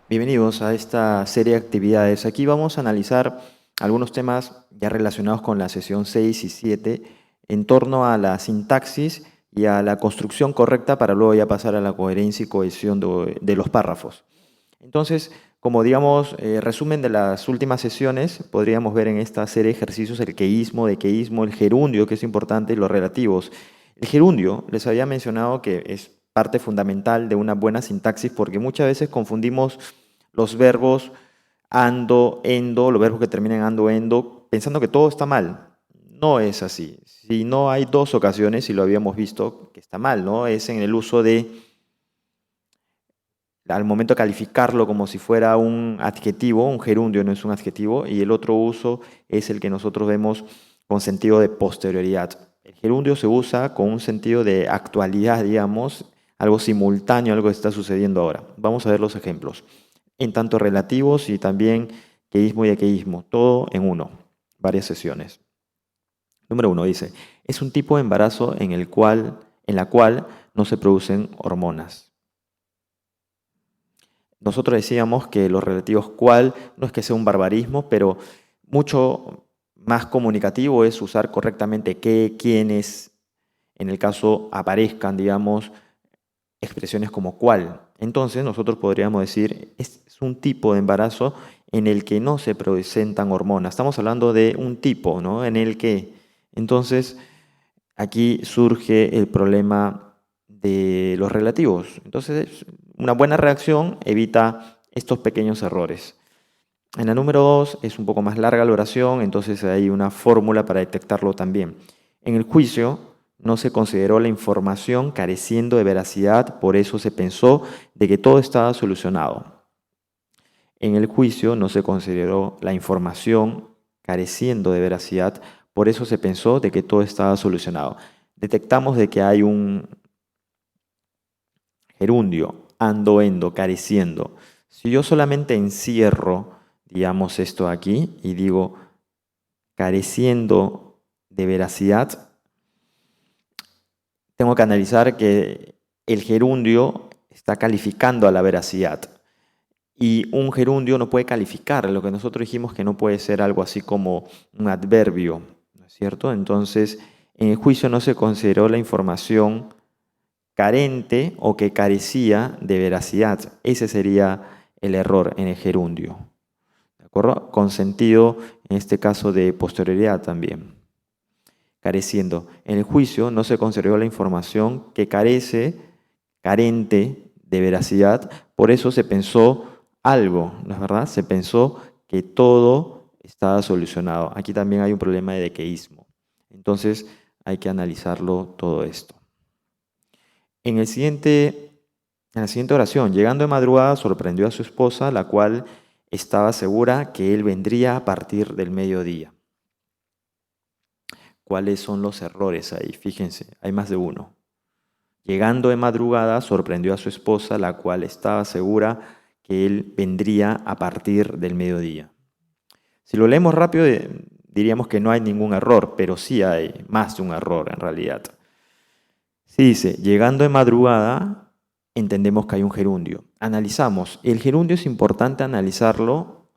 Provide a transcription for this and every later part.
Bienvenidos a esta serie de actividades. Aquí vamos a analizar algunos temas ya relacionados con la sesión 6 y 7 en torno a la sintaxis y a la construcción correcta para luego ya pasar a la coherencia y cohesión de los párrafos. Entonces, como digamos, resumen de las últimas sesiones, podríamos ver en esta serie de ejercicios el queísmo, dequeísmo, el gerundio, que es importante, y los relativos. El gerundio, les había mencionado que es parte fundamental de una buena sintaxis porque muchas veces confundimos los verbos ando, endo, los verbos que terminan en ando, endo, pensando que todo está mal. No es así. Si no hay dos ocasiones, y lo habíamos visto, que está mal, ¿no? Es en el uso de, al momento de calificarlo como si fuera un adjetivo, un gerundio no es un adjetivo, y el otro uso es el que nosotros vemos con sentido de posterioridad. El gerundio se usa con un sentido de actualidad, digamos, algo simultáneo, algo que está sucediendo ahora. Vamos a ver los ejemplos. En tanto relativos y también queísmo y aqueísmo, todo en uno, varias sesiones. Número 1 dice, es un tipo de embarazo en la cual no se producen hormonas. Nosotros decíamos que los relativos cual no es que sea un barbarismo, pero mucho más comunicativo es usar correctamente qué, quiénes, en el caso aparezcan, digamos, expresiones como cual. Entonces nosotros podríamos decir, es un tipo de embarazo en el que no se presentan hormonas. Estamos hablando de un tipo, ¿no? En el que, entonces, aquí surge el problema de los relativos. Entonces, una buena reacción evita estos pequeños errores. En la número 2 es un poco más larga la oración, entonces hay una fórmula para detectarlo también. En el juicio no se consideró la información careciendo de veracidad, por eso se pensó de que todo estaba solucionado. En el juicio no se consideró la información careciendo de veracidad, por eso se pensó de que todo estaba solucionado. Detectamos de que hay un gerundio, ando, endo, careciendo. Si yo solamente encierro, digamos, esto aquí y digo careciendo de veracidad, tengo que analizar que el gerundio está calificando a la veracidad. Y un gerundio no puede calificar, lo que nosotros dijimos que no puede ser algo así como un adverbio, ¿no es cierto? Entonces, en el juicio no se consideró la información carente o que carecía de veracidad. Ese sería el error en el gerundio, ¿de acuerdo? Con sentido, en este caso, de posterioridad también. Careciendo. En el juicio no se consideró la información que carente de veracidad, por eso se pensó algo, ¿no es verdad? Se pensó que todo estaba solucionado. Aquí también hay un problema de dequeísmo. Entonces hay que analizarlo todo esto. En la siguiente oración, llegando de madrugada, sorprendió a su esposa, la cual estaba segura que él vendría a partir del mediodía. ¿Cuáles son los errores ahí? Fíjense, hay más de uno. Llegando de madrugada, sorprendió a su esposa, la cual estaba segura que él vendría a partir del mediodía. Si lo leemos rápido, diríamos que no hay ningún error, pero sí hay más de un error en realidad. Si dice, llegando de madrugada, entendemos que hay un gerundio. Analizamos. El gerundio es importante analizarlo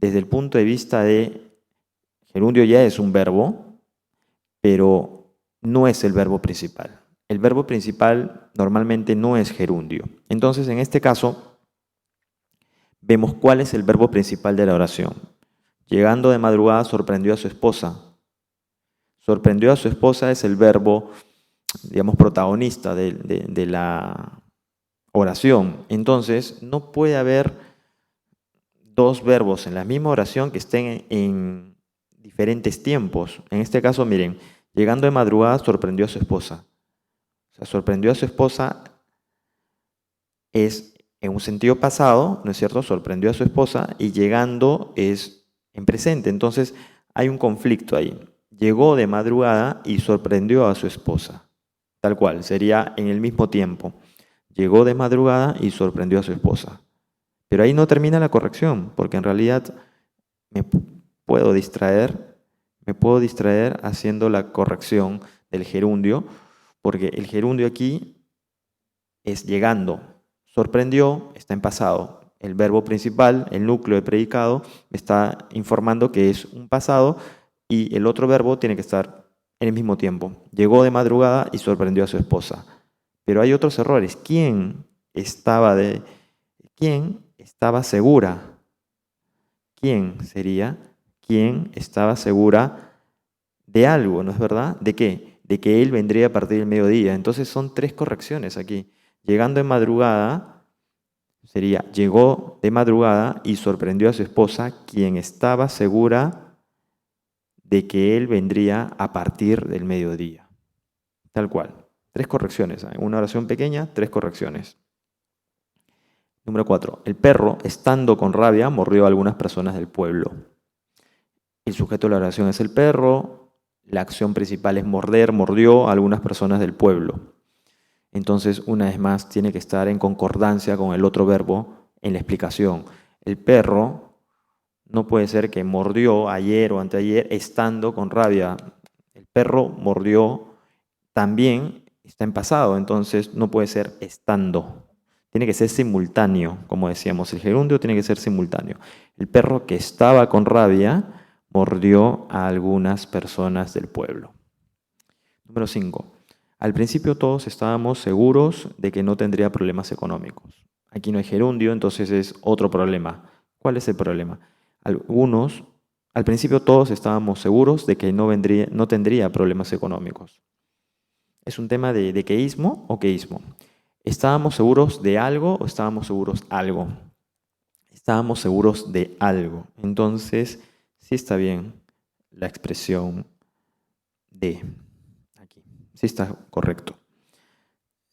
desde el punto de vista de, gerundio ya es un verbo, pero no es el verbo principal. El verbo principal normalmente no es gerundio. Entonces, en este caso, vemos cuál es el verbo principal de la oración. Llegando de madrugada, sorprendió a su esposa. Sorprendió a su esposa es el verbo, digamos, protagonista de la oración. Entonces, no puede haber dos verbos en la misma oración que estén en diferentes tiempos. En este caso, miren, llegando de madrugada sorprendió a su esposa. O sea, sorprendió a su esposa es en un sentido pasado, ¿no es cierto? Sorprendió a su esposa y llegando es en presente. Entonces, hay un conflicto ahí. Llegó de madrugada y sorprendió a su esposa. Tal cual, sería en el mismo tiempo. Llegó de madrugada y sorprendió a su esposa. Pero ahí no termina la corrección, porque en realidad me puedo distraer, me puedo distraer haciendo la corrección del gerundio, porque el gerundio aquí es llegando. Sorprendió, está en pasado. el verbo principal, el núcleo de predicado, me está informando que es un pasado y el otro verbo tiene que estar en el mismo tiempo. Llegó de madrugada y sorprendió a su esposa. Pero hay otros errores. ¿Quién estaba segura? ¿Quién sería? ¿Quién estaba segura de algo, no es verdad? ¿De qué? De que él vendría a partir del mediodía. Entonces son 3 correcciones aquí. Llegando de madrugada sería, llegó de madrugada y sorprendió a su esposa, quien estaba segura de que él vendría a partir del mediodía. Tal cual. 3 correcciones. Una oración pequeña, 3 correcciones. Número 4. El perro, estando con rabia, mordió a algunas personas del pueblo. El sujeto de la oración es el perro. La acción principal es morder, mordió a algunas personas del pueblo. Entonces, una vez más, tiene que estar en concordancia con el otro verbo en la explicación. El perro no puede ser que mordió ayer o anteayer estando con rabia. El perro mordió también está en pasado, entonces no puede ser estando. Tiene que ser simultáneo, como decíamos. El gerundio tiene que ser simultáneo. El perro que estaba con rabia mordió a algunas personas del pueblo. Número 5. Al principio todos estábamos seguros de que no tendría problemas económicos. Aquí no hay gerundio, entonces es otro problema. ¿Cuál es el problema? Al principio todos estábamos seguros de que no tendría problemas económicos. ¿Es un tema de queísmo o queísmo? ¿Estábamos seguros de algo o estábamos seguros algo? Estábamos seguros de algo. Entonces, sí está bien la expresión de aquí. Sí está correcto.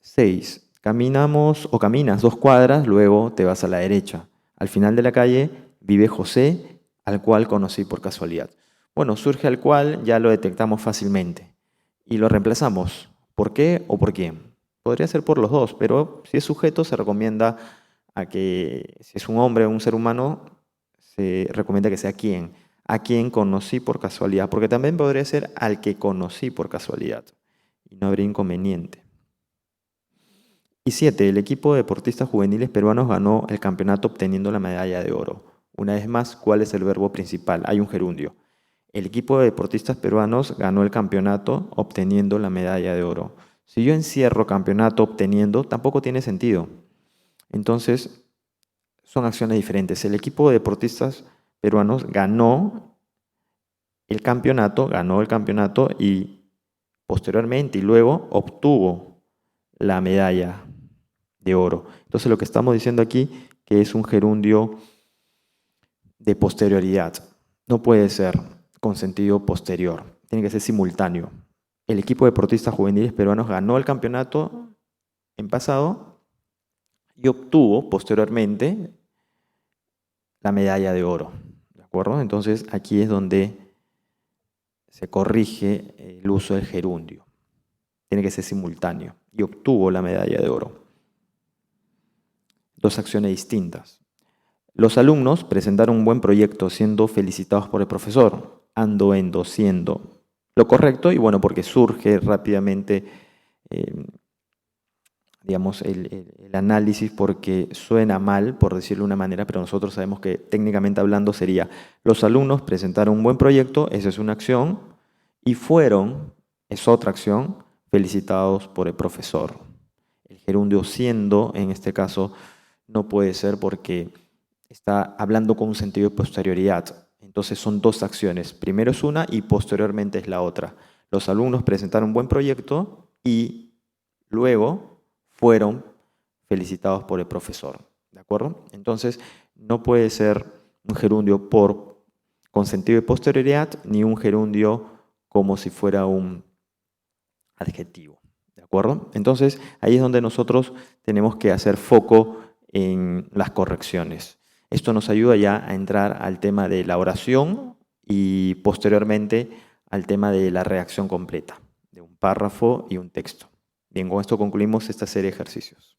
6. Caminamos o caminas 2 cuadras, luego te vas a la derecha. Al final de la calle vive José, al cual conocí por casualidad. Bueno, surge al cual, ya lo detectamos fácilmente. Y lo reemplazamos. ¿Por qué o por quién? Podría ser por los dos, pero si es sujeto se recomienda a que, si es un hombre o un ser humano, se recomienda que sea quién. A quien conocí por casualidad, porque también podría ser al que conocí por casualidad. Y no habría inconveniente. Y 7. El equipo de deportistas juveniles peruanos ganó el campeonato obteniendo la medalla de oro. Una vez más, ¿cuál es el verbo principal? Hay un gerundio. El equipo de deportistas peruanos ganó el campeonato obteniendo la medalla de oro. Si yo encierro campeonato obteniendo, tampoco tiene sentido. Entonces, son acciones diferentes. El equipo de deportistas peruanos ganó el campeonato y posteriormente y luego obtuvo la medalla de oro. Entonces, lo que estamos diciendo aquí que es un gerundio de posterioridad. No puede ser con sentido posterior. Tiene que ser simultáneo. El equipo de deportistas juveniles peruanos ganó el campeonato en pasado y obtuvo posteriormente la medalla de oro. ¿De acuerdo? Entonces aquí es donde se corrige el uso del gerundio. Tiene que ser simultáneo. Y obtuvo la medalla de oro. 2 acciones distintas. Los alumnos presentaron un buen proyecto siendo felicitados por el profesor. Ando, endo, siendo lo correcto y bueno, porque surge rápidamente digamos, el análisis porque suena mal, por decirlo de una manera, pero nosotros sabemos que técnicamente hablando sería los alumnos presentaron un buen proyecto, esa es una acción, y fueron, es otra acción, felicitados por el profesor. El gerundio siendo, en este caso, no puede ser porque está hablando con un sentido de posterioridad. Entonces son 2 acciones. Primero es una y posteriormente es la otra. Los alumnos presentaron un buen proyecto y luego fueron felicitados por el profesor. ¿De acuerdo? Entonces no puede ser un gerundio con sentido de posterioridad ni un gerundio como si fuera un adjetivo. ¿De acuerdo? Entonces ahí es donde nosotros tenemos que hacer foco en las correcciones. Esto nos ayuda ya a entrar al tema de la oración y posteriormente al tema de la redacción completa, de un párrafo y un texto. Bien, con esto concluimos esta serie de ejercicios.